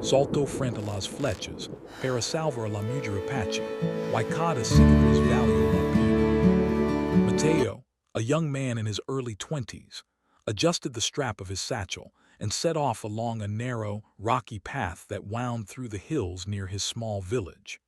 salto frente a las flechas, para salvar la mujer apache, cada cicatriz valió la pena. Mateo, a young man in his early 20s, adjusted the strap of his satchel and set off along a narrow, rocky path that wound through the hills near his small village.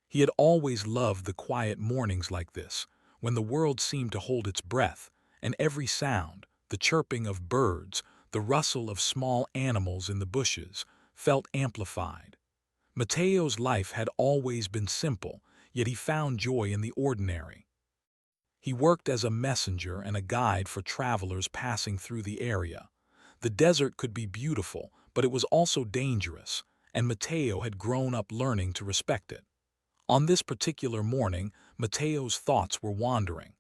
He had always loved the quiet mornings like this, when the world seemed to hold its breath, and every sound, the chirping of birds, the rustle of small animals in the bushes, felt amplified. Mateo's life had always been simple, yet he found joy in the ordinary. He worked as a messenger and a guide for travelers passing through the area. The desert could be beautiful, but it was also dangerous, and Mateo had grown up learning to respect it. On this particular morning, Mateo's thoughts were wandering.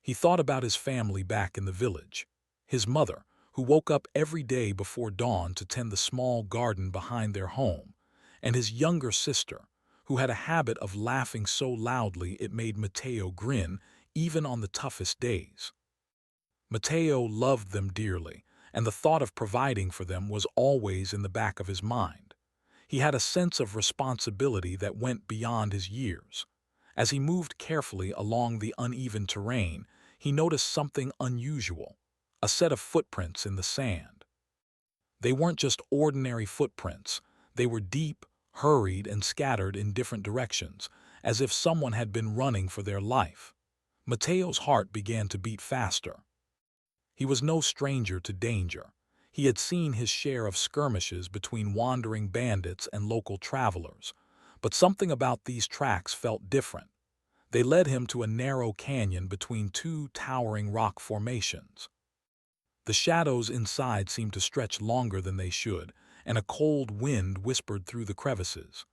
He thought about his family back in the village. His mother, who woke up every day before dawn to tend the small garden behind their home, and his younger sister, who had a habit of laughing so loudly it made Mateo grin even on the toughest days. Mateo loved them dearly, and the thought of providing for them was always in the back of his mind. He had a sense of responsibility that went beyond his years. As he moved carefully along the uneven terrain, he noticed something unusual, a set of footprints in the sand. They weren't just ordinary footprints. They were deep, hurried, and scattered in different directions, as if someone had been running for their life. Mateo's heart began to beat faster. He was no stranger to danger. He had seen his share of skirmishes between wandering bandits and local travelers, but something about these tracks felt different. They led him to a narrow canyon between two towering rock formations. The shadows inside seemed to stretch longer than they should, and a cold wind whispered through the crevices.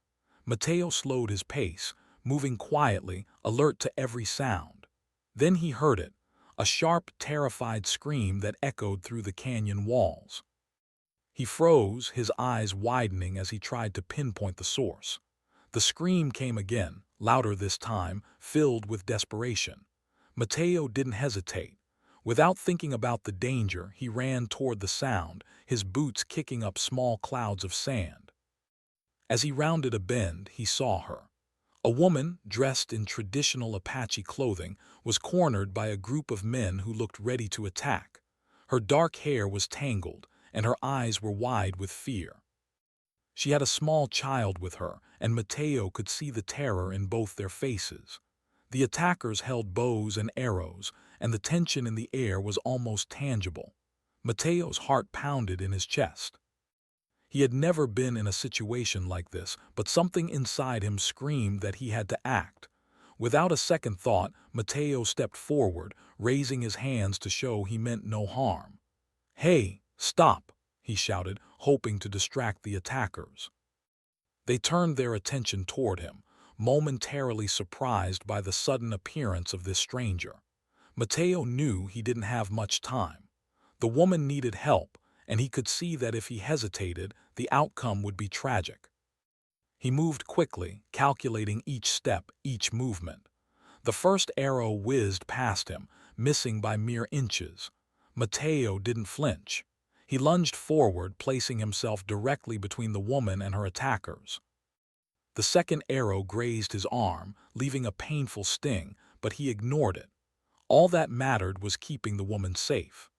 Mateo slowed his pace, moving quietly, alert to every sound. Then he heard it, a sharp, terrified scream that echoed through the canyon walls. He froze, his eyes widening as he tried to pinpoint the source. The scream came again, louder this time, filled with desperation. Mateo didn't hesitate. Without thinking about the danger, he ran toward the sound, his boots kicking up small clouds of sand. As he rounded a bend, he saw her. A woman, dressed in traditional Apache clothing, was cornered by a group of men who looked ready to attack. Her dark hair was tangled, and her eyes were wide with fear. She had a small child with her, and Mateo could see the terror in both their faces. The attackers held bows and arrows, and the tension in the air was almost tangible. Mateo's heart pounded in his chest. He had never been in a situation like this, but something inside him screamed that he had to act. Without a second thought, Mateo stepped forward, raising his hands to show he meant no harm. "Hey, stop!" he shouted, hoping to distract the attackers. They turned their attention toward him, momentarily surprised by the sudden appearance of this stranger. Mateo knew he didn't have much time. The woman needed help, and he could see that if he hesitated, the outcome would be tragic. He moved quickly, calculating each step, each movement. The first arrow whizzed past him, missing by mere inches. Mateo didn't flinch. He lunged forward, placing himself directly between the woman and her attackers. The second arrow grazed his arm, leaving a painful sting, but he ignored it. All that mattered was keeping the woman safe.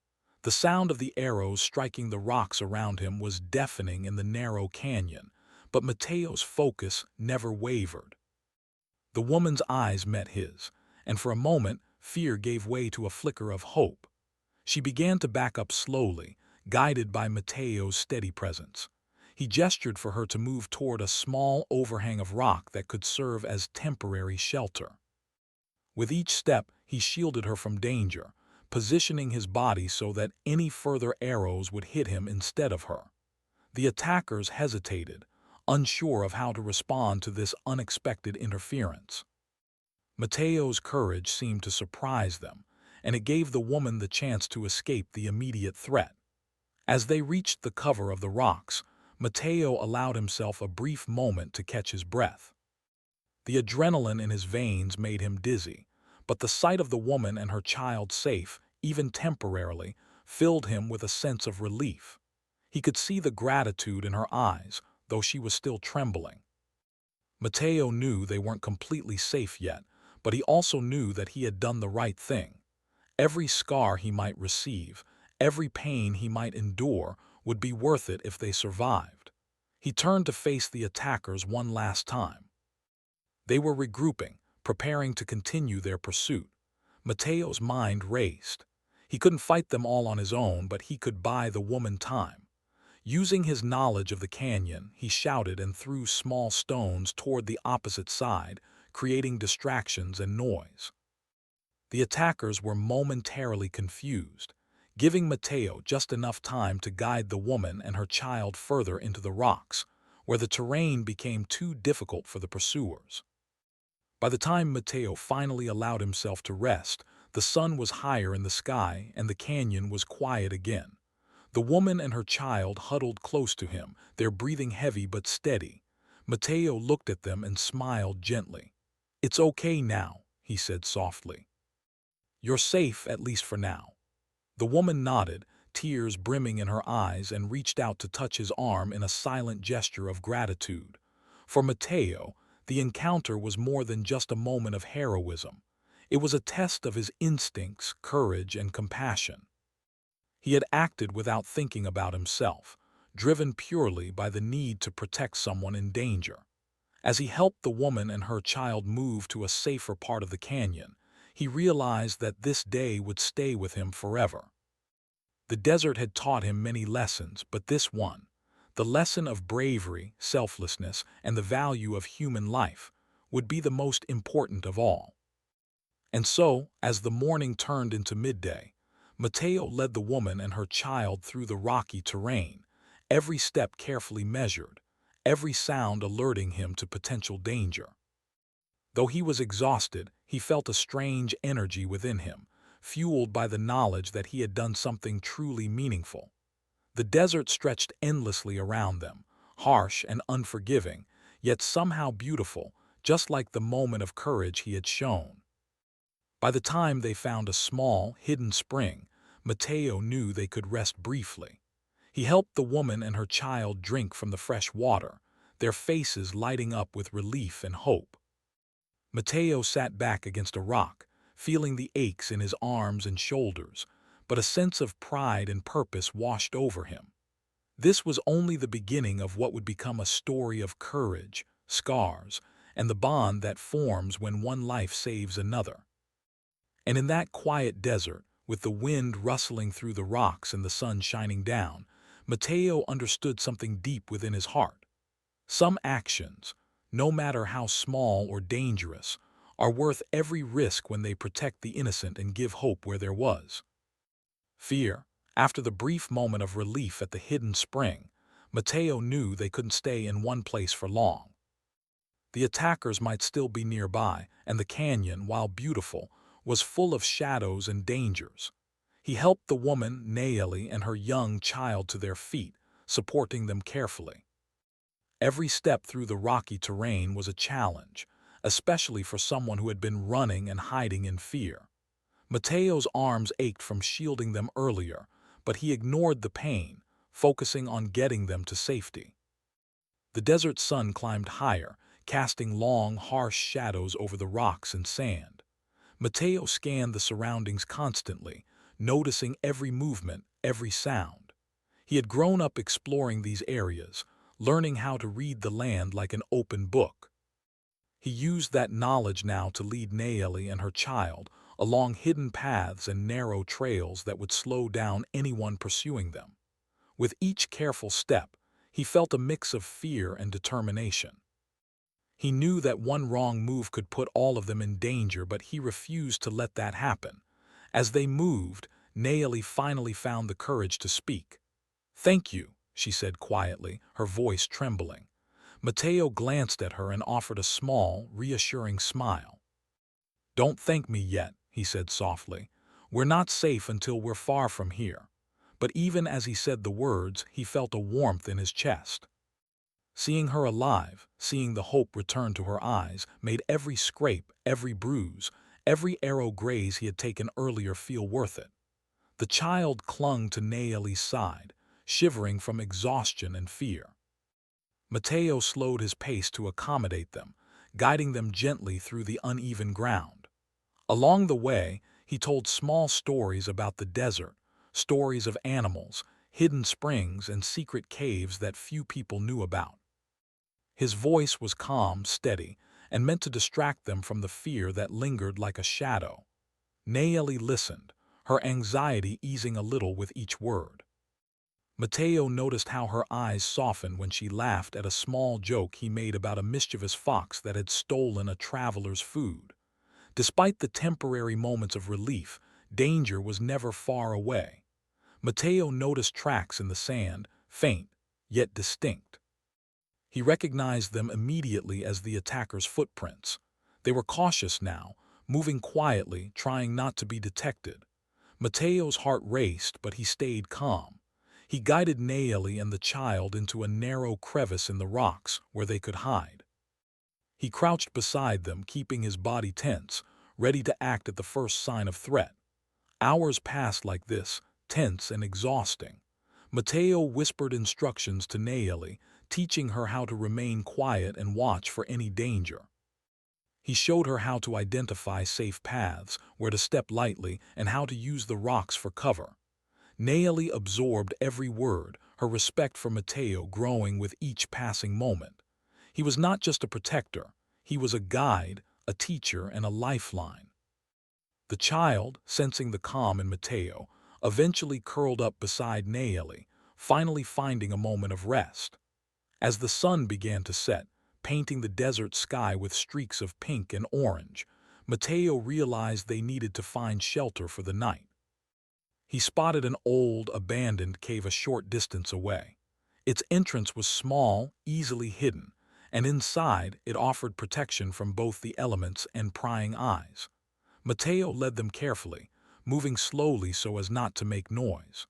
The sound of the arrows striking the rocks around him was deafening in the narrow canyon, but Mateo's focus never wavered. The woman's eyes met his, and for a moment, fear gave way to a flicker of hope. She began to back up slowly, guided by Mateo's steady presence. He gestured for her to move toward a small overhang of rock that could serve as temporary shelter. With each step, he shielded her from danger, positioning his body so that any further arrows would hit him instead of her. The attackers hesitated, unsure of how to respond to this unexpected interference. Mateo's courage seemed to surprise them, and it gave the woman the chance to escape the immediate threat. As they reached the cover of the rocks, Mateo allowed himself a brief moment to catch his breath. The adrenaline in his veins made him dizzy, but the sight of the woman and her child safe, even temporarily, filled him with a sense of relief. He could see the gratitude in her eyes, though she was still trembling. Mateo knew they weren't completely safe yet, but he also knew that he had done the right thing. Every scar he might receive, every pain he might endure, would be worth it if they survived. He turned to face the attackers one last time. They were regrouping, preparing to continue their pursuit. Mateo's mind raced. He couldn't fight them all on his own, but he could buy the woman time. Using his knowledge of the canyon, he shouted and threw small stones toward the opposite side, creating distractions and noise. The attackers were momentarily confused, giving Mateo just enough time to guide the woman and her child further into the rocks, where the terrain became too difficult for the pursuers. By the time Mateo finally allowed himself to rest, the sun was higher in the sky and the canyon was quiet again. The woman and her child huddled close to him, their breathing heavy but steady. Mateo looked at them and smiled gently. "It's okay now," he said softly. "You're safe, at least for now." The woman nodded, tears brimming in her eyes, and reached out to touch his arm in a silent gesture of gratitude. For Mateo, the encounter was more than just a moment of heroism. It was a test of his instincts, courage, and compassion. He had acted without thinking about himself, driven purely by the need to protect someone in danger. As he helped the woman and her child move to a safer part of the canyon, he realized that this day would stay with him forever. The desert had taught him many lessons, but this one, the lesson of bravery, selflessness, and the value of human life, would be the most important of all. And so, as the morning turned into midday, Mateo led the woman and her child through the rocky terrain, every step carefully measured, every sound alerting him to potential danger. Though he was exhausted, he felt a strange energy within him, fueled by the knowledge that he had done something truly meaningful. The desert stretched endlessly around them, harsh and unforgiving, yet somehow beautiful, just like the moment of courage he had shown. By the time they found a small, hidden spring, Mateo knew they could rest briefly. He helped the woman and her child drink from the fresh water, their faces lighting up with relief and hope. Mateo sat back against a rock, feeling the aches in his arms and shoulders, but a sense of pride and purpose washed over him. This was only the beginning of what would become a story of courage, scars, and the bond that forms when one life saves another. And in that quiet desert, with the wind rustling through the rocks and the sun shining down, Mateo understood something deep within his heart. Some actions, no matter how small or dangerous, are worth every risk when they protect the innocent and give hope where there was. Fear. After the brief moment of relief at the hidden spring, Mateo knew they couldn't stay in one place for long. The attackers might still be nearby, and the canyon, while beautiful, was full of shadows and dangers. He helped the woman, Nayeli, and her young child to their feet, supporting them carefully. Every step through the rocky terrain was a challenge, especially for someone who had been running and hiding in fear. Mateo's arms ached from shielding them earlier, but he ignored the pain, focusing on getting them to safety. The desert sun climbed higher, casting long, harsh shadows over the rocks and sand. Mateo scanned the surroundings constantly, noticing every movement, every sound. He had grown up exploring these areas, learning how to read the land like an open book. He used that knowledge now to lead Nayeli and her child along hidden paths and narrow trails that would slow down anyone pursuing them. With each careful step, he felt a mix of fear and determination. He knew that one wrong move could put all of them in danger, but he refused to let that happen. As they moved, Nayeli finally found the courage to speak. "Thank you," she said quietly, her voice trembling. Mateo glanced at her and offered a small, reassuring smile. "Don't thank me yet," he said softly. "We're not safe until we're far from here." But even as he said the words, he felt a warmth in his chest. Seeing her alive, seeing the hope return to her eyes, made every scrape, every bruise, every arrow graze he had taken earlier feel worth it. The child clung to Nayeli's side, shivering from exhaustion and fear. Mateo slowed his pace to accommodate them, guiding them gently through the uneven ground. Along the way, he told small stories about the desert, stories of animals, hidden springs, and secret caves that few people knew about. His voice was calm, steady, and meant to distract them from the fear that lingered like a shadow. Nayeli listened, her anxiety easing a little with each word. Mateo noticed how her eyes softened when she laughed at a small joke he made about a mischievous fox that had stolen a traveler's food. Despite the temporary moments of relief, danger was never far away. Mateo noticed tracks in the sand, faint, yet distinct. He recognized them immediately as the attackers' footprints. They were cautious now, moving quietly, trying not to be detected. Mateo's heart raced, but he stayed calm. He guided Nayeli and the child into a narrow crevice in the rocks where they could hide. He crouched beside them, keeping his body tense, ready to act at the first sign of threat. Hours passed like this, tense and exhausting. Mateo whispered instructions to Nayeli, teaching her how to remain quiet and watch for any danger. He showed her how to identify safe paths, where to step lightly, and how to use the rocks for cover. Nayeli absorbed every word, her respect for Mateo growing with each passing moment. He was not just a protector, he was a guide, a teacher, and a lifeline. The child, sensing the calm in Mateo, eventually curled up beside Nayeli, finally finding a moment of rest. As the sun began to set, painting the desert sky with streaks of pink and orange, Mateo realized they needed to find shelter for the night. He spotted an old, abandoned cave a short distance away. Its entrance was small, easily hidden, and inside it offered protection from both the elements and prying eyes. Mateo led them carefully, moving slowly so as not to make noise.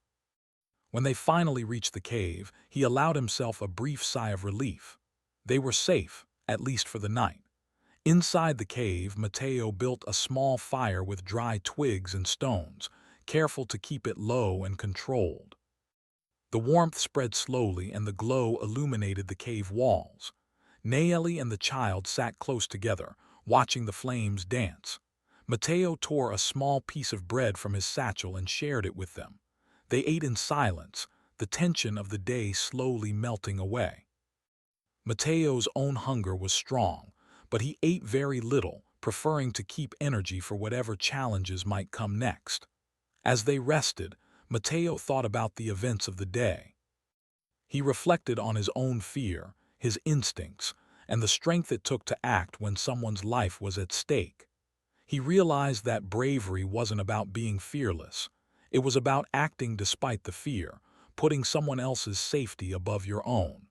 When they finally reached the cave, he allowed himself a brief sigh of relief. They were safe, at least for the night. Inside the cave, Mateo built a small fire with dry twigs and stones, careful to keep it low and controlled. The warmth spread slowly and the glow illuminated the cave walls. Nayeli and the child sat close together, watching the flames dance. Mateo tore a small piece of bread from his satchel and shared it with them. They ate in silence, the tension of the day slowly melting away. Mateo's own hunger was strong, but he ate very little, preferring to keep energy for whatever challenges might come next. As they rested, Mateo thought about the events of the day. He reflected on his own fear, his instincts, and the strength it took to act when someone's life was at stake. He realized that bravery wasn't about being fearless. It was about acting despite the fear, putting someone else's safety above your own.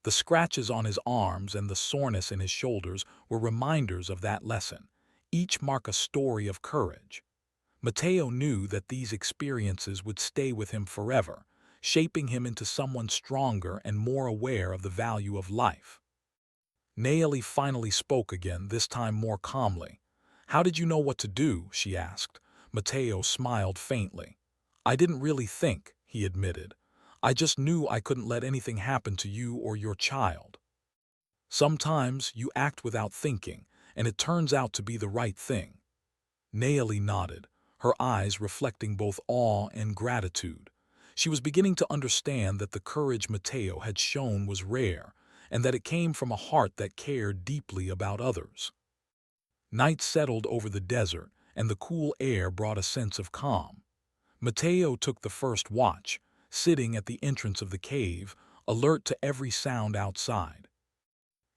The scratches on his arms and the soreness in his shoulders were reminders of that lesson. Each mark a story of courage. Mateo knew that these experiences would stay with him forever, shaping him into someone stronger and more aware of the value of life. Nayeli finally spoke again, this time more calmly. "How did you know what to do?" she asked. Mateo smiled faintly. "I didn't really think," he admitted. "I just knew I couldn't let anything happen to you or your child. Sometimes you act without thinking, and it turns out to be the right thing." Nayeli nodded, her eyes reflecting both awe and gratitude. She was beginning to understand that the courage Mateo had shown was rare, and that it came from a heart that cared deeply about others. Night settled over the desert, and the cool air brought a sense of calm. Mateo took the first watch, sitting at the entrance of the cave, alert to every sound outside.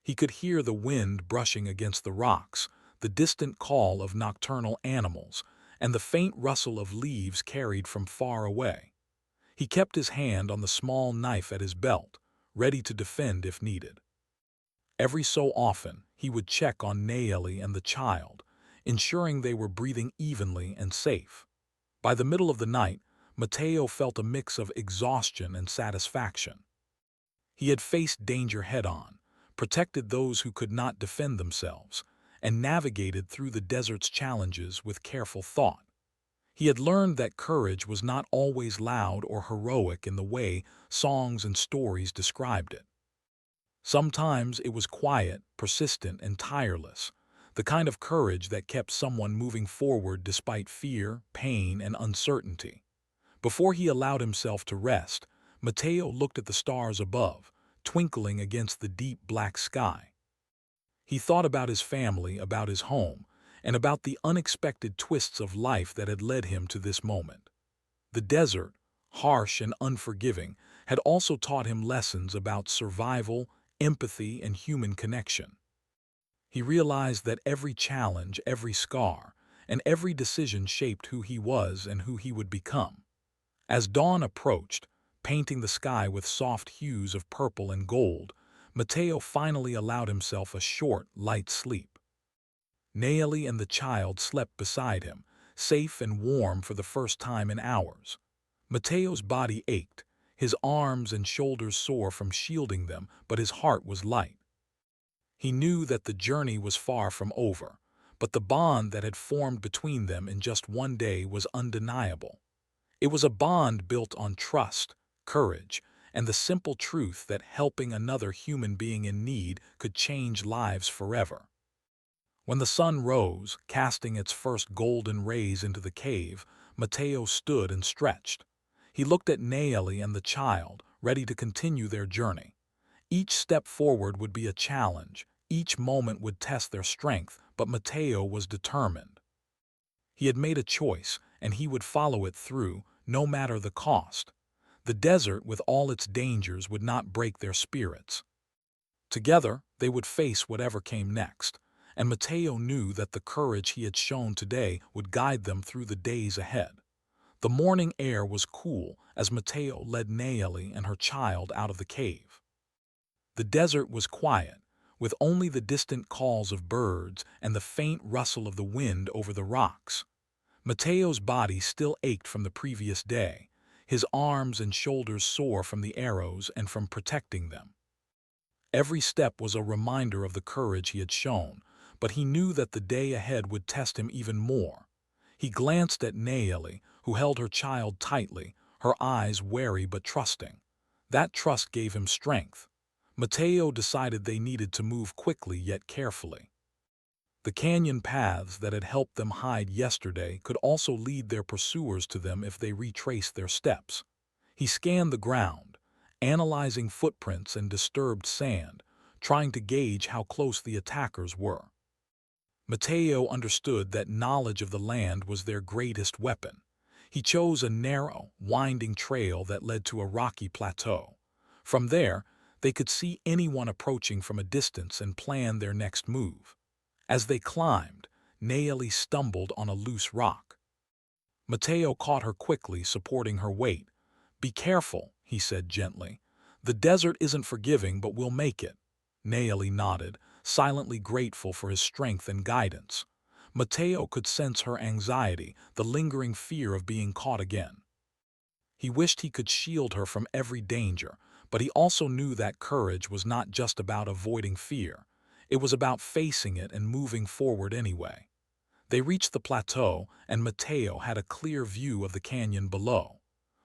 He could hear the wind brushing against the rocks, the distant call of nocturnal animals, and the faint rustle of leaves carried from far away. He kept his hand on the small knife at his belt, ready to defend if needed. Every so often, he would check on Nayeli and the child, ensuring they were breathing evenly and safe. By the middle of the night, Mateo felt a mix of exhaustion and satisfaction. He had faced danger head-on, protected those who could not defend themselves, and navigated through the desert's challenges with careful thought. He had learned that courage was not always loud or heroic in the way songs and stories described it. Sometimes it was quiet, persistent, and tireless, the kind of courage that kept someone moving forward despite fear, pain, and uncertainty. Before he allowed himself to rest, Mateo looked at the stars above, twinkling against the deep black sky. He thought about his family, about his home, and about the unexpected twists of life that had led him to this moment. The desert, harsh and unforgiving, had also taught him lessons about survival, empathy, and human connection. He realized that every challenge, every scar, and every decision shaped who he was and who he would become. As dawn approached, painting the sky with soft hues of purple and gold, Mateo finally allowed himself a short, light sleep. Naeli and the child slept beside him, safe and warm for the first time in hours. Mateo's body ached, his arms and shoulders sore from shielding them, but his heart was light. He knew that the journey was far from over, but the bond that had formed between them in just one day was undeniable. It was a bond built on trust, courage, and the simple truth that helping another human being in need could change lives forever. When the sun rose, casting its first golden rays into the cave, Mateo stood and stretched. He looked at Naeli and the child, ready to continue their journey. Each step forward would be a challenge, each moment would test their strength, but Mateo was determined. He had made a choice, and he would follow it through, no matter the cost. The desert, with all its dangers, would not break their spirits. Together, they would face whatever came next, and Mateo knew that the courage he had shown today would guide them through the days ahead. The morning air was cool as Mateo led Naeli and her child out of the cave. The desert was quiet, with only the distant calls of birds and the faint rustle of the wind over the rocks. Mateo's body still ached from the previous day, his arms and shoulders sore from the arrows and from protecting them. Every step was a reminder of the courage he had shown, but he knew that the day ahead would test him even more. He glanced at Naeli, who held her child tightly, her eyes wary but trusting. That trust gave him strength. Mateo decided they needed to move quickly yet carefully. The canyon paths that had helped them hide yesterday could also lead their pursuers to them if they retraced their steps. He scanned the ground, analyzing footprints and disturbed sand, trying to gauge how close the attackers were. Mateo understood that knowledge of the land was their greatest weapon. He chose a narrow, winding trail that led to a rocky plateau. From there, they could see anyone approaching from a distance and plan their next move. As they climbed, Naeli stumbled on a loose rock. Mateo caught her quickly, supporting her weight. "Be careful," he said gently. "The desert isn't forgiving, but we'll make it." Naeli nodded, silently grateful for his strength and guidance. Mateo could sense her anxiety, the lingering fear of being caught again. He wished he could shield her from every danger, but he also knew that courage was not just about avoiding fear. It was about facing it and moving forward anyway. They reached the plateau, and Mateo had a clear view of the canyon below.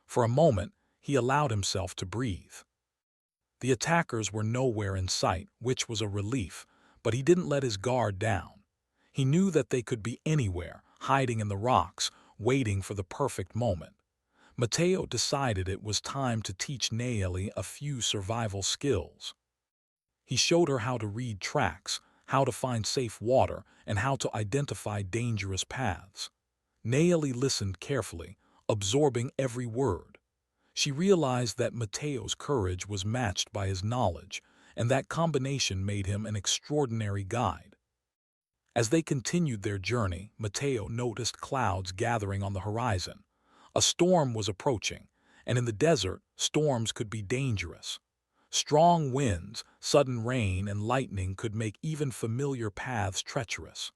For a moment, he allowed himself to breathe. The attackers were nowhere in sight, which was a relief, but he didn't let his guard down. He knew that they could be anywhere, hiding in the rocks, waiting for the perfect moment. Mateo decided it was time to teach Naeli a few survival skills. He showed her how to read tracks, how to find safe water, and how to identify dangerous paths. Naeli listened carefully, absorbing every word. She realized that Mateo's courage was matched by his knowledge, and that combination made him an extraordinary guide. As they continued their journey, Mateo noticed clouds gathering on the horizon. A storm was approaching, and in the desert, storms could be dangerous. Strong winds, sudden rain, and lightning could make even familiar paths treacherous.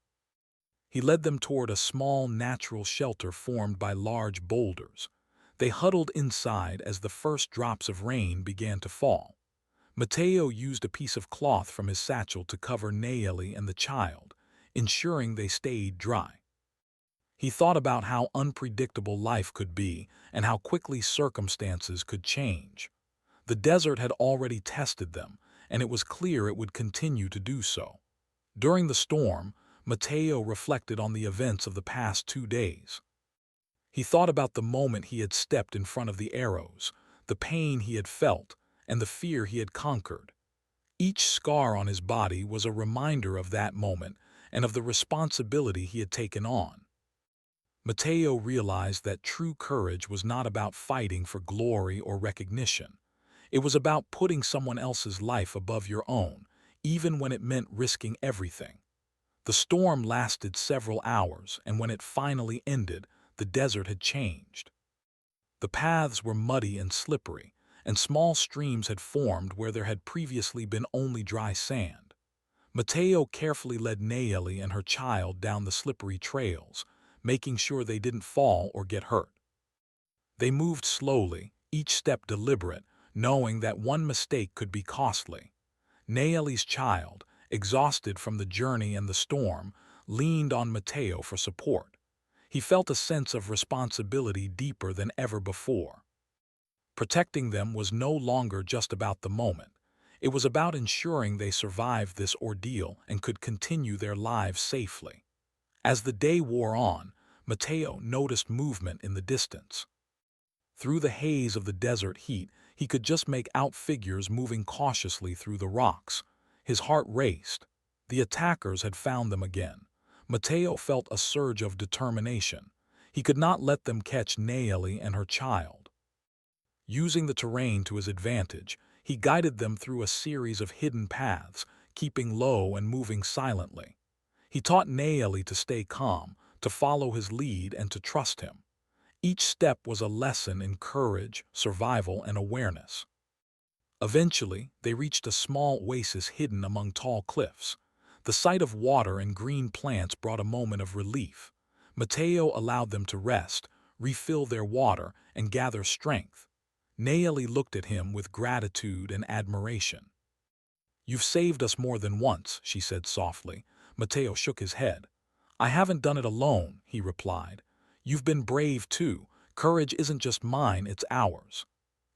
He led them toward a small natural shelter formed by large boulders. They huddled inside as the first drops of rain began to fall. Mateo used a piece of cloth from his satchel to cover Naeli and the child, ensuring they stayed dry. He thought about how unpredictable life could be and how quickly circumstances could change. The desert had already tested them, and it was clear it would continue to do so. During the storm, Mateo reflected on the events of the past 2 days. He thought about the moment he had stepped in front of the arrows, the pain he had felt, and the fear he had conquered. Each scar on his body was a reminder of that moment and of the responsibility he had taken on. Mateo realized that true courage was not about fighting for glory or recognition. It was about putting someone else's life above your own, even when it meant risking everything. The storm lasted several hours, and when it finally ended, the desert had changed. The paths were muddy and slippery, and small streams had formed where there had previously been only dry sand. Mateo carefully led Nayeli and her child down the slippery trails, making sure they didn't fall or get hurt. They moved slowly, each step deliberate, knowing that one mistake could be costly. Nayeli's child, exhausted from the journey and the storm, leaned on Mateo for support. He felt a sense of responsibility deeper than ever before. Protecting them was no longer just about the moment. It was about ensuring they survived this ordeal and could continue their lives safely. As the day wore on, Mateo noticed movement in the distance. Through the haze of the desert heat, he could just make out figures moving cautiously through the rocks. His heart raced. The attackers had found them again. Mateo felt a surge of determination. He could not let them catch Nayeli and her child. Using the terrain to his advantage, he guided them through a series of hidden paths, keeping low and moving silently. He taught Nayeli to stay calm, to follow his lead, and to trust him. Each step was a lesson in courage, survival, and awareness. Eventually, they reached a small oasis hidden among tall cliffs. The sight of water and green plants brought a moment of relief. Mateo allowed them to rest, refill their water, and gather strength. Nayeli looked at him with gratitude and admiration. "You've saved us more than once," she said softly. Mateo shook his head. "I haven't done it alone," he replied. "You've been brave too. Courage isn't just mine, it's ours."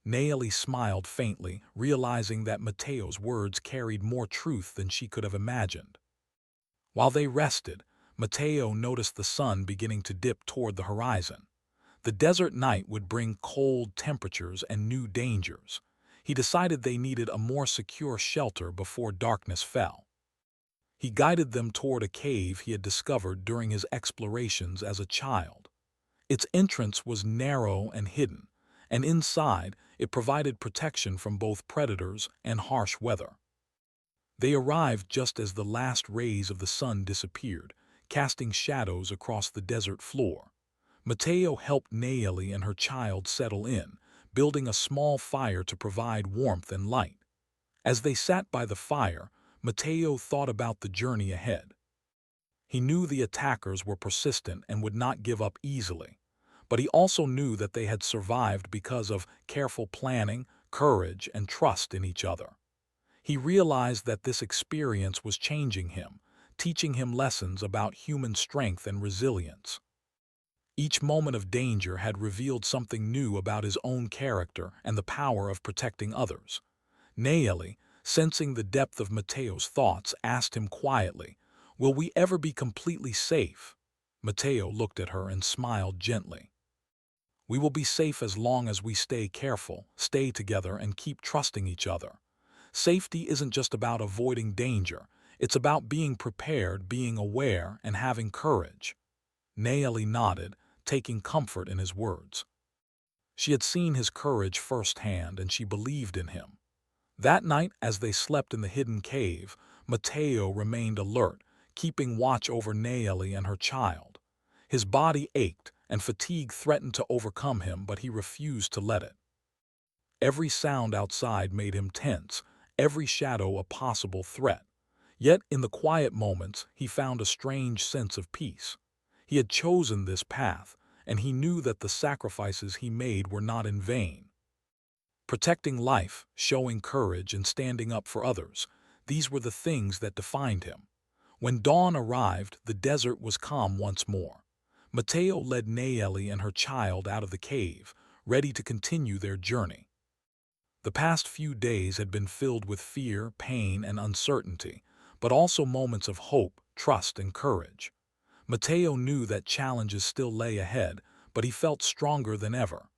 Nayeli smiled faintly, realizing that Mateo's words carried more truth than she could have imagined. While they rested, Mateo noticed the sun beginning to dip toward the horizon. The desert night would bring cold temperatures and new dangers. He decided they needed a more secure shelter before darkness fell. He guided them toward a cave he had discovered during his explorations as a child. Its entrance was narrow and hidden, and inside it provided protection from both predators and harsh weather. They arrived just as the last rays of the sun disappeared, casting shadows across the desert floor. Mateo helped Nayeli and her child settle in, building a small fire to provide warmth and light. As they sat by the fire, Mateo thought about the journey ahead. He knew the attackers were persistent and would not give up easily, but he also knew that they had survived because of careful planning, courage, and trust in each other. He realized that this experience was changing him, teaching him lessons about human strength and resilience. Each moment of danger had revealed something new about his own character and the power of protecting others. Nayeli, sensing the depth of Mateo's thoughts, asked him quietly, "Will we ever be completely safe?" Mateo looked at her and smiled gently. "We will be safe as long as we stay careful, stay together, and keep trusting each other. Safety isn't just about avoiding danger, it's about being prepared, being aware, and having courage." Nayeli nodded, taking comfort in his words. She had seen his courage firsthand, and she believed in him. That night, as they slept in the hidden cave, Mateo remained alert, keeping watch over Nayeli and her child. His body ached, and fatigue threatened to overcome him, but he refused to let it. Every sound outside made him tense, every shadow a possible threat. Yet, in the quiet moments, he found a strange sense of peace. He had chosen this path, and he knew that the sacrifices he made were not in vain. Protecting life, showing courage, and standing up for others, these were the things that defined him. When dawn arrived, the desert was calm once more. Mateo led Nayeli and her child out of the cave, ready to continue their journey. The past few days had been filled with fear, pain, and uncertainty, but also moments of hope, trust, and courage. Mateo knew that challenges still lay ahead, but he felt stronger than ever.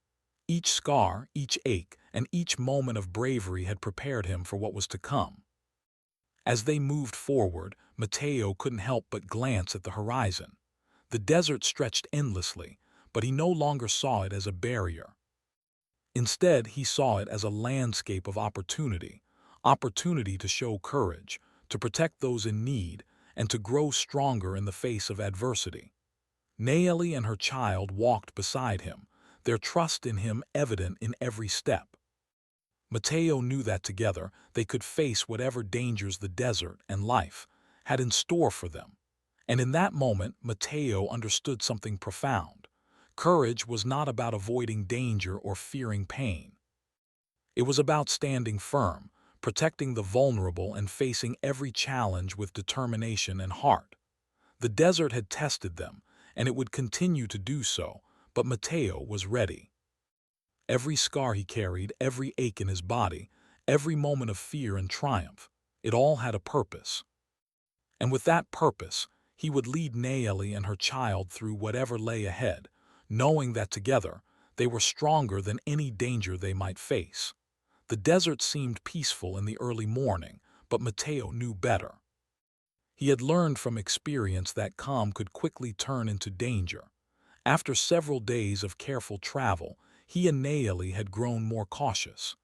Each scar, each ache, and each moment of bravery had prepared him for what was to come. As they moved forward, Mateo couldn't help but glance at the horizon. The desert stretched endlessly, but he no longer saw it as a barrier. Instead, he saw it as a landscape of opportunity, opportunity to show courage, to protect those in need, and to grow stronger in the face of adversity. Nayeli and her child walked beside him, their trust in him evident in every step. Mateo knew that together they could face whatever dangers the desert and life had in store for them. And in that moment, Mateo understood something profound. Courage was not about avoiding danger or fearing pain. It was about standing firm, protecting the vulnerable, and facing every challenge with determination and heart. The desert had tested them, and it would continue to do so, but Mateo was ready. Every scar he carried, every ache in his body, every moment of fear and triumph, it all had a purpose. And with that purpose, he would lead Nayeli and her child through whatever lay ahead, knowing that together they were stronger than any danger they might face. The desert seemed peaceful in the early morning, but Mateo knew better. He had learned from experience that calm could quickly turn into danger. After several days of careful travel, he and Nayeli had grown more cautious.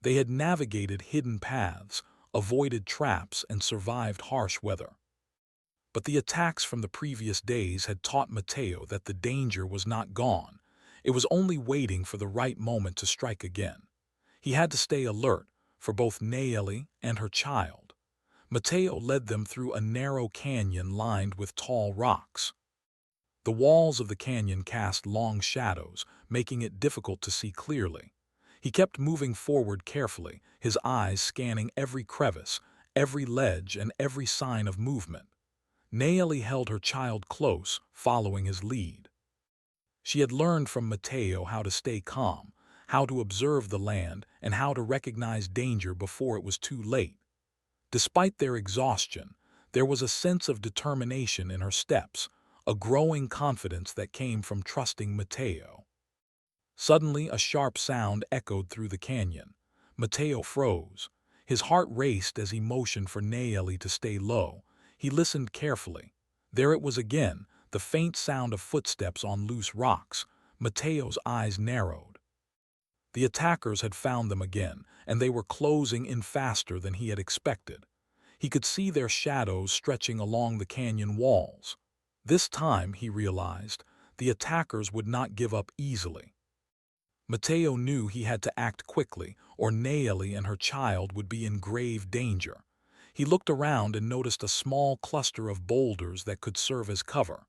They had navigated hidden paths, avoided traps, and survived harsh weather. But the attacks from the previous days had taught Mateo that the danger was not gone. It was only waiting for the right moment to strike again. He had to stay alert for both Nayeli and her child. Mateo led them through a narrow canyon lined with tall rocks. The walls of the canyon cast long shadows, making it difficult to see clearly. He kept moving forward carefully, his eyes scanning every crevice, every ledge, and every sign of movement. Nayeli held her child close, following his lead. She had learned from Mateo how to stay calm, how to observe the land, and how to recognize danger before it was too late. Despite their exhaustion, there was a sense of determination in her steps, a growing confidence that came from trusting Mateo. Suddenly, a sharp sound echoed through the canyon. Mateo froze. His heart raced as he motioned for Nayeli to stay low. He listened carefully. There it was again, the faint sound of footsteps on loose rocks. Mateo's eyes narrowed. The attackers had found them again, and they were closing in faster than he had expected. He could see their shadows stretching along the canyon walls. This time, he realized, the attackers would not give up easily. Mateo knew he had to act quickly, or Nayeli and her child would be in grave danger. He looked around and noticed a small cluster of boulders that could serve as cover.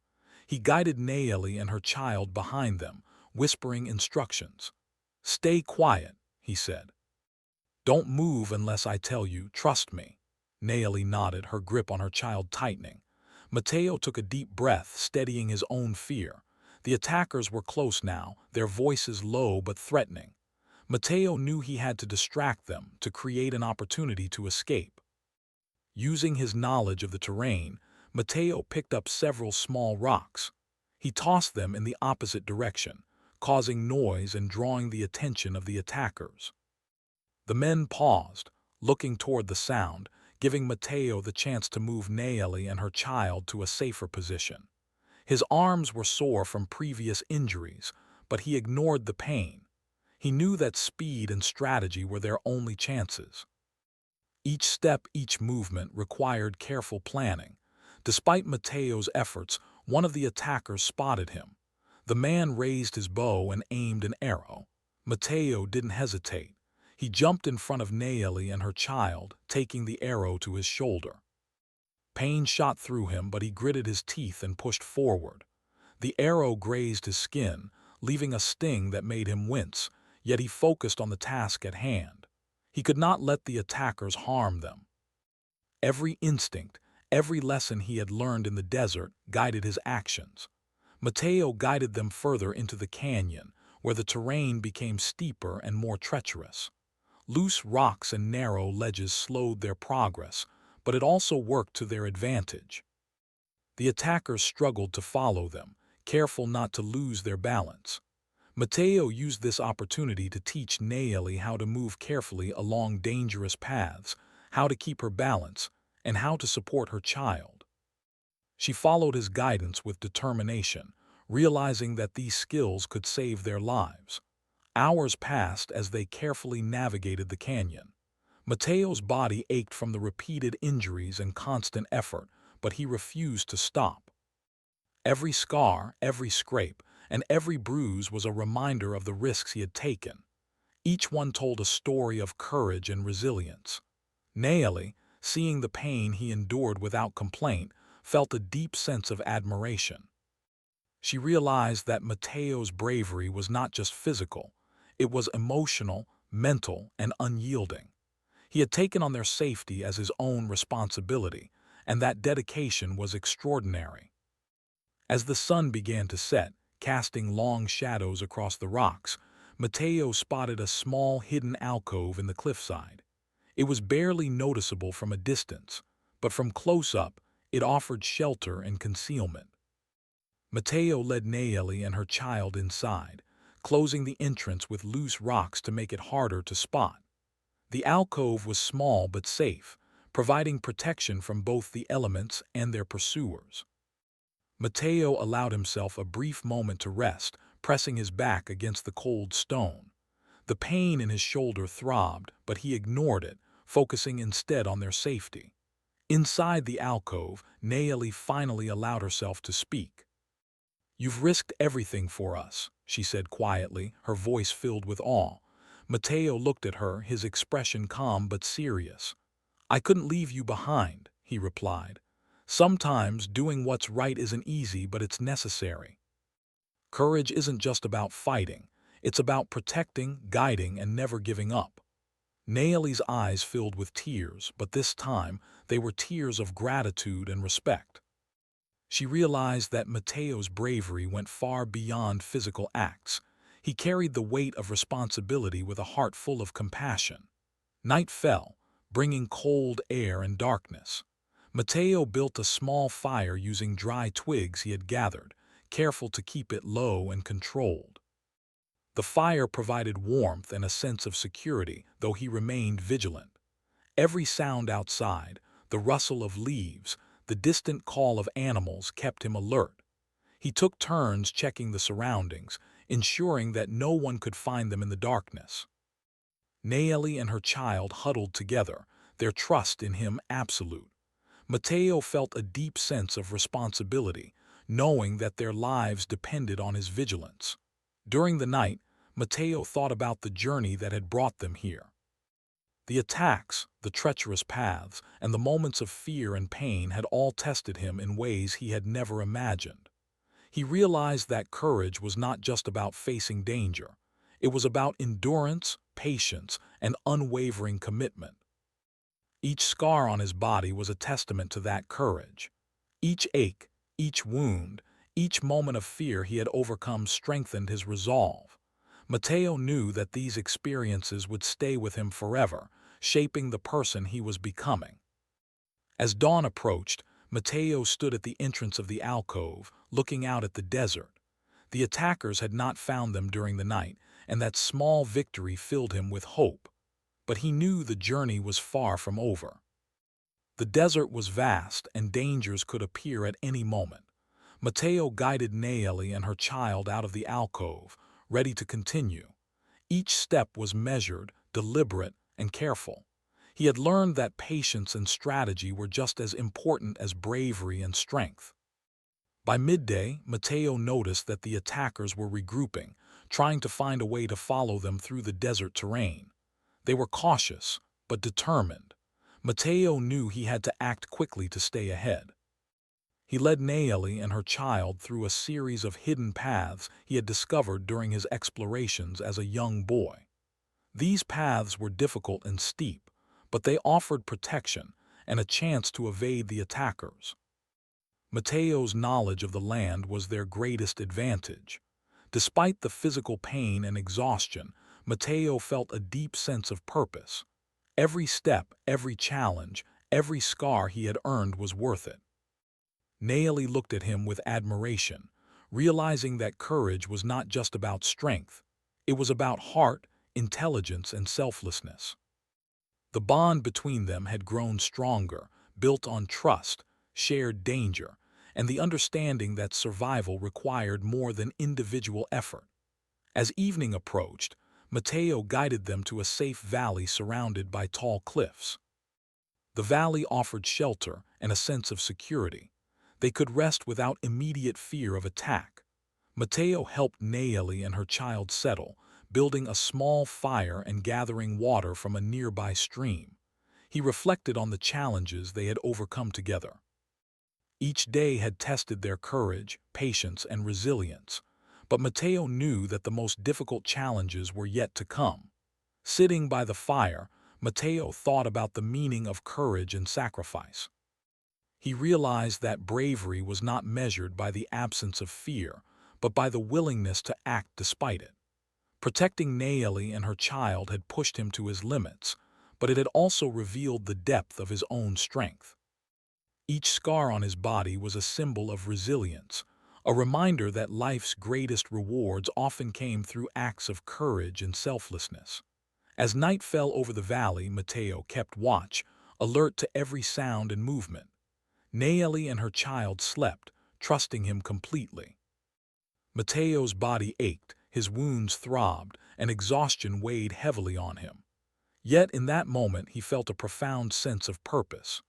He guided Nayeli and her child behind them, whispering instructions. "Stay quiet," he said. "Don't move unless I tell you, trust me." Nayeli nodded, her grip on her child tightening. Mateo took a deep breath, steadying his own fear. The attackers were close now, their voices low but threatening. Mateo knew he had to distract them, to create an opportunity to escape. Using his knowledge of the terrain, Mateo picked up several small rocks. He tossed them in the opposite direction, causing noise and drawing the attention of the attackers. The men paused, looking toward the sound, giving Mateo the chance to move Nayeli and her child to a safer position. His arms were sore from previous injuries, but he ignored the pain. He knew that speed and strategy were their only chances. Each step, each movement required careful planning. Despite Mateo's efforts, one of the attackers spotted him. The man raised his bow and aimed an arrow. Mateo didn't hesitate. He jumped in front of Nayeli and her child, taking the arrow to his shoulder. Pain shot through him, but he gritted his teeth and pushed forward. The arrow grazed his skin, leaving a sting that made him wince, yet he focused on the task at hand. He could not let the attackers harm them. Every instinct, every lesson he had learned in the desert guided his actions. Mateo guided them further into the canyon, where the terrain became steeper and more treacherous. Loose rocks and narrow ledges slowed their progress, but it also worked to their advantage. The attackers struggled to follow them, careful not to lose their balance. Mateo used this opportunity to teach Nayeli how to move carefully along dangerous paths, how to keep her balance, and how to support her child. She followed his guidance with determination, realizing that these skills could save their lives. Hours passed as they carefully navigated the canyon. Mateo's body ached from the repeated injuries and constant effort, but he refused to stop. Every scar, every scrape, and every bruise was a reminder of the risks he had taken. Each one told a story of courage and resilience. Nayeli, seeing the pain he endured without complaint, felt a deep sense of admiration. She realized that Mateo's bravery was not just physical, it was emotional, mental, and unyielding. He had taken on their safety as his own responsibility, and that dedication was extraordinary. As the sun began to set, casting long shadows across the rocks, Mateo spotted a small hidden alcove in the cliffside. It was barely noticeable from a distance, but from close up, it offered shelter and concealment. Mateo led Nayeli and her child inside, closing the entrance with loose rocks to make it harder to spot. The alcove was small but safe, providing protection from both the elements and their pursuers. Mateo allowed himself a brief moment to rest, pressing his back against the cold stone. The pain in his shoulder throbbed, but he ignored it, focusing instead on their safety. Inside the alcove, Nayeli finally allowed herself to speak. "You've risked everything for us," she said quietly, her voice filled with awe. Mateo looked at her, his expression calm but serious. "I couldn't leave you behind," he replied. "Sometimes doing what's right isn't easy, but it's necessary. Courage isn't just about fighting. It's about protecting, guiding, and never giving up." Nayeli's eyes filled with tears, but this time they were tears of gratitude and respect. She realized that Mateo's bravery went far beyond physical acts. He carried the weight of responsibility with a heart full of compassion. Night fell, bringing cold air and darkness. Mateo built a small fire using dry twigs he had gathered, careful to keep it low and controlled. The fire provided warmth and a sense of security, though he remained vigilant. Every sound outside, the rustle of leaves, the distant call of animals kept him alert. He took turns checking the surroundings, ensuring that no one could find them in the darkness. Nayeli and her child huddled together, their trust in him absolute. Mateo felt a deep sense of responsibility, knowing that their lives depended on his vigilance. During the night, Mateo thought about the journey that had brought them here. The attacks, the treacherous paths, and the moments of fear and pain had all tested him in ways he had never imagined. He realized that courage was not just about facing danger. It was about endurance, patience, and unwavering commitment. Each scar on his body was a testament to that courage. Each ache, each wound, each moment of fear he had overcome strengthened his resolve. Mateo knew that these experiences would stay with him forever, shaping the person he was becoming. As dawn approached, Mateo stood at the entrance of the alcove, looking out at the desert. The attackers had not found them during the night, and that small victory filled him with hope. But he knew the journey was far from over. The desert was vast, and dangers could appear at any moment. Mateo guided Nayeli and her child out of the alcove, ready to continue. Each step was measured, deliberate, and careful. He had learned that patience and strategy were just as important as bravery and strength. By midday, Mateo noticed that the attackers were regrouping, trying to find a way to follow them through the desert terrain. They were cautious, but determined. Mateo knew he had to act quickly to stay ahead. He led Nayeli and her child through a series of hidden paths he had discovered during his explorations as a young boy. These paths were difficult and steep, but they offered protection and a chance to evade the attackers. Mateo's knowledge of the land was their greatest advantage. Despite the physical pain and exhaustion, Mateo felt a deep sense of purpose. Every step, every challenge, every scar he had earned was worth it. Naomi looked at him with admiration, realizing that courage was not just about strength. It was about heart, intelligence, and selflessness. The bond between them had grown stronger, built on trust, shared danger, and the understanding that survival required more than individual effort. As evening approached, Mateo guided them to a safe valley surrounded by tall cliffs. The valley offered shelter and a sense of security. They could rest without immediate fear of attack. Mateo helped Naomi and her child settle, building a small fire and gathering water from a nearby stream. He reflected on the challenges they had overcome together. Each day had tested their courage, patience, and resilience, but Mateo knew that the most difficult challenges were yet to come. Sitting by the fire, Mateo thought about the meaning of courage and sacrifice. He realized that bravery was not measured by the absence of fear, but by the willingness to act despite it. Protecting Naomi and her child had pushed him to his limits, but it had also revealed the depth of his own strength. Each scar on his body was a symbol of resilience, a reminder that life's greatest rewards often came through acts of courage and selflessness. As night fell over the valley, Mateo kept watch, alert to every sound and movement. Naomi and her child slept, trusting him completely. Mateo's body ached, his wounds throbbed, and exhaustion weighed heavily on him. Yet in that moment he felt a profound sense of purpose.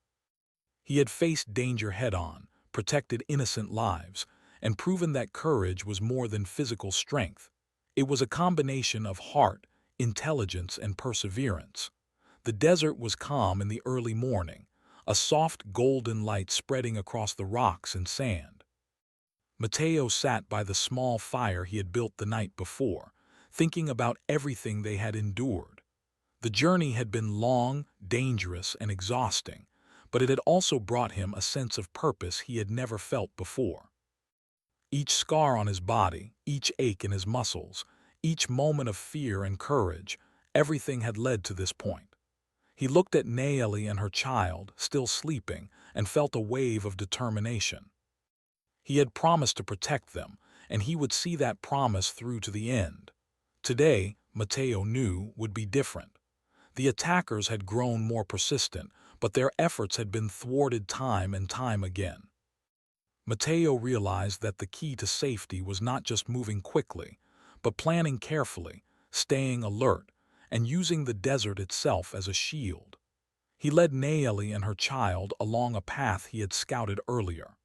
He had faced danger head-on, protected innocent lives, and proven that courage was more than physical strength. It was a combination of heart, intelligence, and perseverance. The desert was calm in the early morning, a soft golden light spreading across the rocks and sand. Mateo sat by the small fire he had built the night before, thinking about everything they had endured. The journey had been long, dangerous, and exhausting, but it had also brought him a sense of purpose he had never felt before. Each scar on his body, each ache in his muscles, each moment of fear and courage, everything had led to this point. He looked at Naomi and her child, still sleeping, and felt a wave of determination. He had promised to protect them, and he would see that promise through to the end. Today, Mateo knew, would be different. The attackers had grown more persistent, but their efforts had been thwarted time and time again. Mateo realized that the key to safety was not just moving quickly, but planning carefully, staying alert, and using the desert itself as a shield. He led Naomi and her child along a path he had scouted earlier.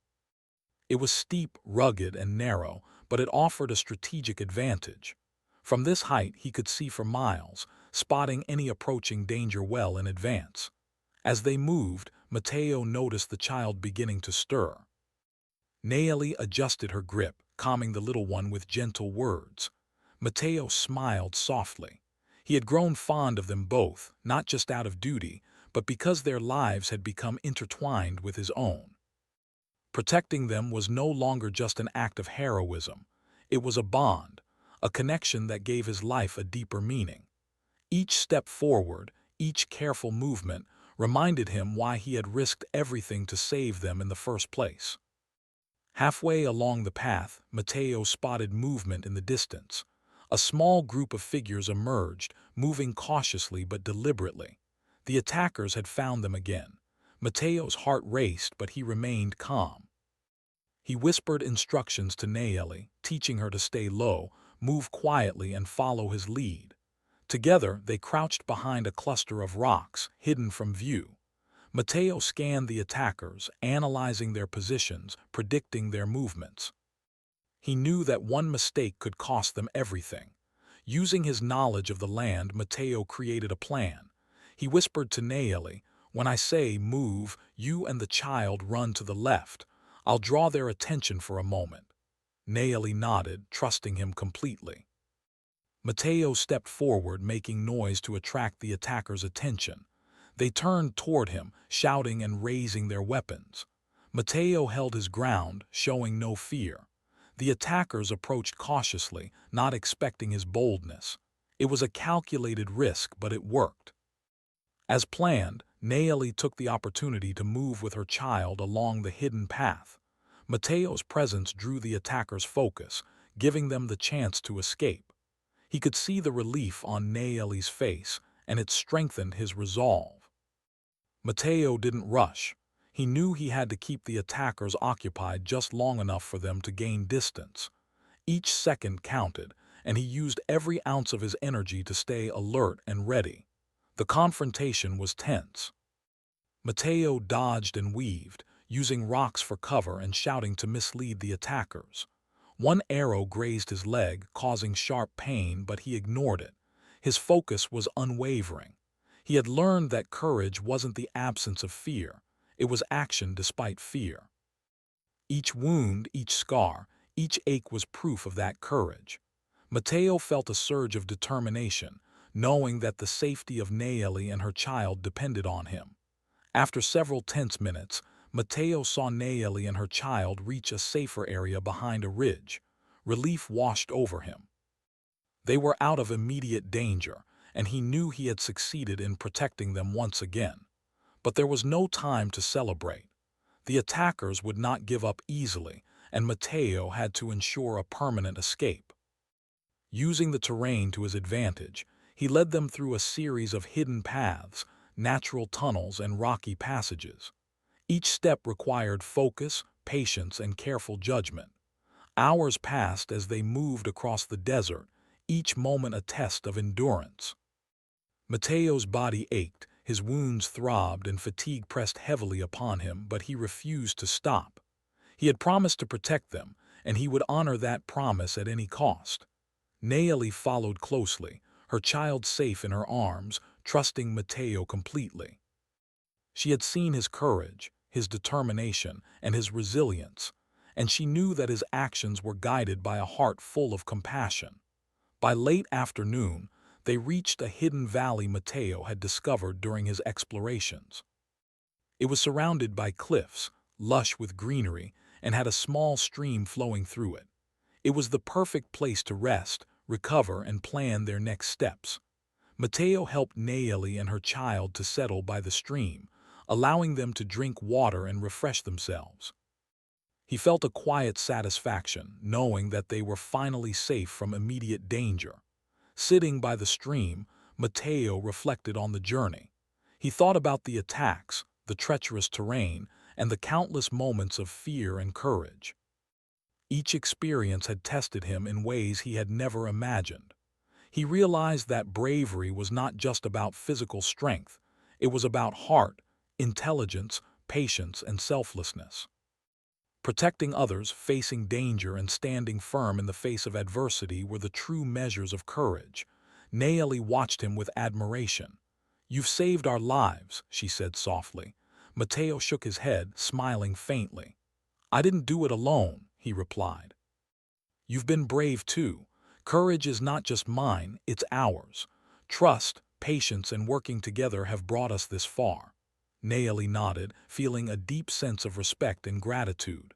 It was steep, rugged, and narrow, but it offered a strategic advantage. From this height he could see for miles, spotting any approaching danger well in advance. As they moved, Mateo noticed the child beginning to stir. Naomi adjusted her grip, calming the little one with gentle words. Mateo smiled softly. He had grown fond of them both, not just out of duty, but because their lives had become intertwined with his own. Protecting them was no longer just an act of heroism. It was a bond, a connection that gave his life a deeper meaning. Each step forward, each careful movement, reminded him why he had risked everything to save them in the first place. Halfway along the path, Mateo spotted movement in the distance. A small group of figures emerged, moving cautiously but deliberately. The attackers had found them again. Mateo's heart raced, but he remained calm. He whispered instructions to Naomi, teaching her to stay low, move quietly, and follow his lead. Together, they crouched behind a cluster of rocks, hidden from view. Mateo scanned the attackers, analyzing their positions, predicting their movements. He knew that one mistake could cost them everything. Using his knowledge of the land, Mateo created a plan. He whispered to Naomi, "When I say move, you and the child run to the left. I'll draw their attention for a moment." Naomi nodded, trusting him completely. Mateo stepped forward, making noise to attract the attackers' attention. They turned toward him, shouting and raising their weapons. Mateo held his ground, showing no fear. The attackers approached cautiously, not expecting his boldness. It was a calculated risk, but it worked. As planned, Nayeli took the opportunity to move with her child along the hidden path. Mateo's presence drew the attackers' focus, giving them the chance to escape. He could see the relief on Nayeli's face, and it strengthened his resolve. Mateo didn't rush. He knew he had to keep the attackers occupied just long enough for them to gain distance. Each second counted, and he used every ounce of his energy to stay alert and ready. The confrontation was tense. Mateo dodged and weaved, using rocks for cover and shouting to mislead the attackers. One arrow grazed his leg, causing sharp pain, but he ignored it. His focus was unwavering. He had learned that courage wasn't the absence of fear. It was action despite fear. Each wound, each scar, each ache was proof of that courage. Mateo felt a surge of determination, knowing that the safety of Nayeli and her child depended on him. After several tense minutes, Mateo saw Nayeli and her child reach a safer area behind a ridge. Relief washed over him. They were out of immediate danger, and he knew he had succeeded in protecting them once again. But there was no time to celebrate. The attackers would not give up easily, and Mateo had to ensure a permanent escape. Using the terrain to his advantage, he led them through a series of hidden paths, natural tunnels, and rocky passages. Each step required focus, patience, and careful judgment. Hours passed as they moved across the desert, each moment a test of endurance. Mateo's body ached, his wounds throbbed, and fatigue pressed heavily upon him, but he refused to stop. He had promised to protect them, and he would honor that promise at any cost. Nayeli followed closely, her child safe in her arms, trusting Mateo completely. She had seen his courage, his determination, and his resilience, and she knew that his actions were guided by a heart full of compassion. By late afternoon, they reached a hidden valley Mateo had discovered during his explorations. It was surrounded by cliffs, lush with greenery, and had a small stream flowing through it. It was the perfect place to rest, recover, and plan their next steps. Mateo helped Nayeli and her child to settle by the stream, allowing them to drink water and refresh themselves. He felt a quiet satisfaction, knowing that they were finally safe from immediate danger. Sitting by the stream, Mateo reflected on the journey. He thought about the attacks, the treacherous terrain, and the countless moments of fear and courage. Each experience had tested him in ways he had never imagined. He realized that bravery was not just about physical strength. It was about heart, intelligence, patience, and selflessness. Protecting others, facing danger, and standing firm in the face of adversity were the true measures of courage. Nayeli watched him with admiration. "You've saved our lives," she said softly. Mateo shook his head, smiling faintly. "I didn't do it alone," he replied. "You've been brave too. Courage is not just mine, it's ours. Trust, patience, and working together have brought us this far." Nayeli nodded, feeling a deep sense of respect and gratitude.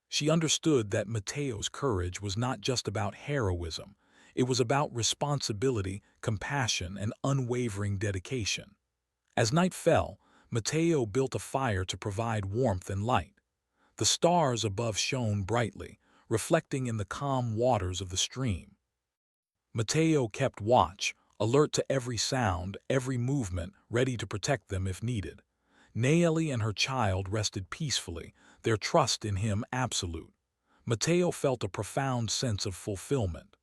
She understood that Mateo's courage was not just about heroism. It was about responsibility, compassion, and unwavering dedication. As night fell, Mateo built a fire to provide warmth and light. The stars above shone brightly, reflecting in the calm waters of the stream. Mateo kept watch, alert to every sound, every movement, ready to protect them if needed. Nayeli and her child rested peacefully, their trust in him absolute. Mateo felt a profound sense of fulfillment.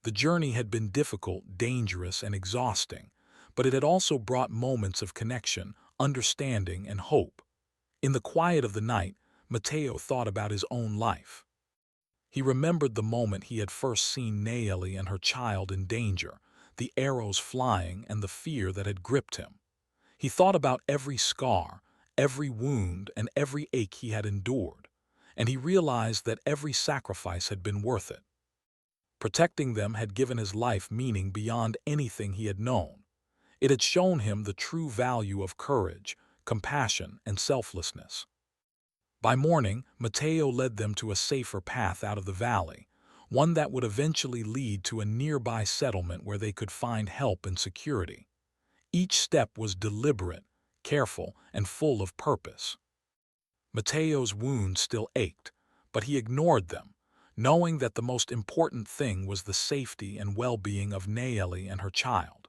The journey had been difficult, dangerous, and exhausting, but it had also brought moments of connection, understanding, and hope. In the quiet of the night, Mateo thought about his own life. He remembered the moment he had first seen Nayeli and her child in danger, the arrows flying and the fear that had gripped him. He thought about every scar, every wound, and every ache he had endured, and he realized that every sacrifice had been worth it. Protecting them had given his life meaning beyond anything he had known. It had shown him the true value of courage, compassion, and selflessness. By morning, Mateo led them to a safer path out of the valley, one that would eventually lead to a nearby settlement where they could find help and security. Each step was deliberate, careful, and full of purpose. Mateo's wounds still ached, but he ignored them, knowing that the most important thing was the safety and well-being of Nayeli and her child.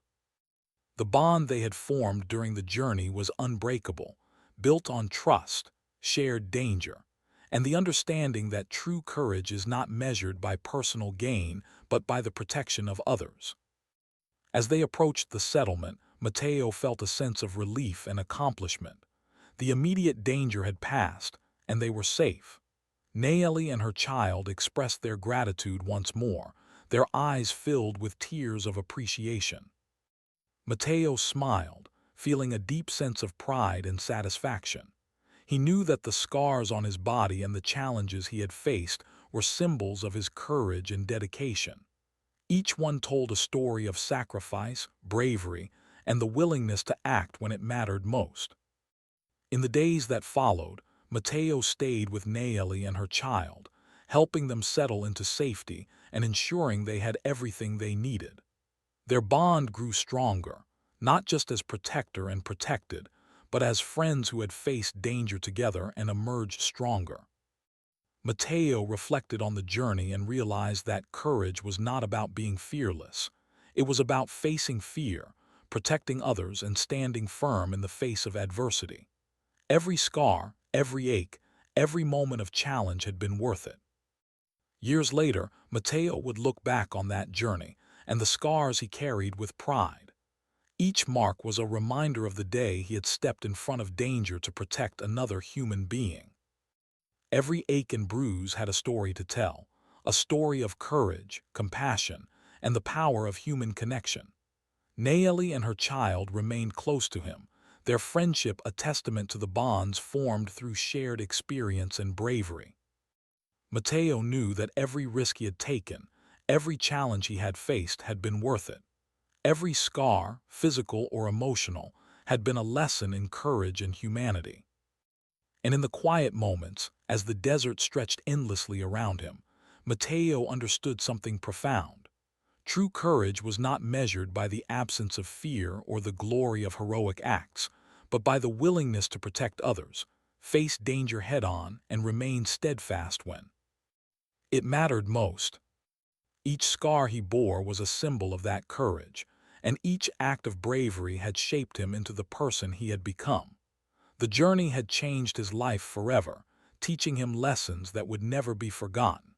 The bond they had formed during the journey was unbreakable, built on trust, shared danger, and the understanding that true courage is not measured by personal gain but by the protection of others. As they approached the settlement, Mateo felt a sense of relief and accomplishment. The immediate danger had passed, and they were safe. Nayeli and her child expressed their gratitude once more, their eyes filled with tears of appreciation. Mateo smiled, feeling a deep sense of pride and satisfaction. He knew that the scars on his body and the challenges he had faced were symbols of his courage and dedication. Each one told a story of sacrifice, bravery, and the willingness to act when it mattered most. In the days that followed, Mateo stayed with Nayeli and her child, helping them settle into safety and ensuring they had everything they needed. Their bond grew stronger, not just as protector and protected, but as friends who had faced danger together and emerged stronger. Mateo reflected on the journey and realized that courage was not about being fearless. It was about facing fear, protecting others, and standing firm in the face of adversity. Every scar, every ache, every moment of challenge had been worth it. Years later, Mateo would look back on that journey and the scars he carried with pride. Each mark was a reminder of the day he had stepped in front of danger to protect another human being. Every ache and bruise had a story to tell, a story of courage, compassion, and the power of human connection. Nayeli and her child remained close to him, their friendship a testament to the bonds formed through shared experience and bravery. Mateo knew that every risk he had taken, every challenge he had faced had been worth it. Every scar, physical or emotional, had been a lesson in courage and humanity. And in the quiet moments, as the desert stretched endlessly around him, Mateo understood something profound. True courage was not measured by the absence of fear or the glory of heroic acts, but by the willingness to protect others, face danger head-on, and remain steadfast when it mattered most. Each scar he bore was a symbol of that courage, and each act of bravery had shaped him into the person he had become. The journey had changed his life forever, teaching him lessons that would never be forgotten.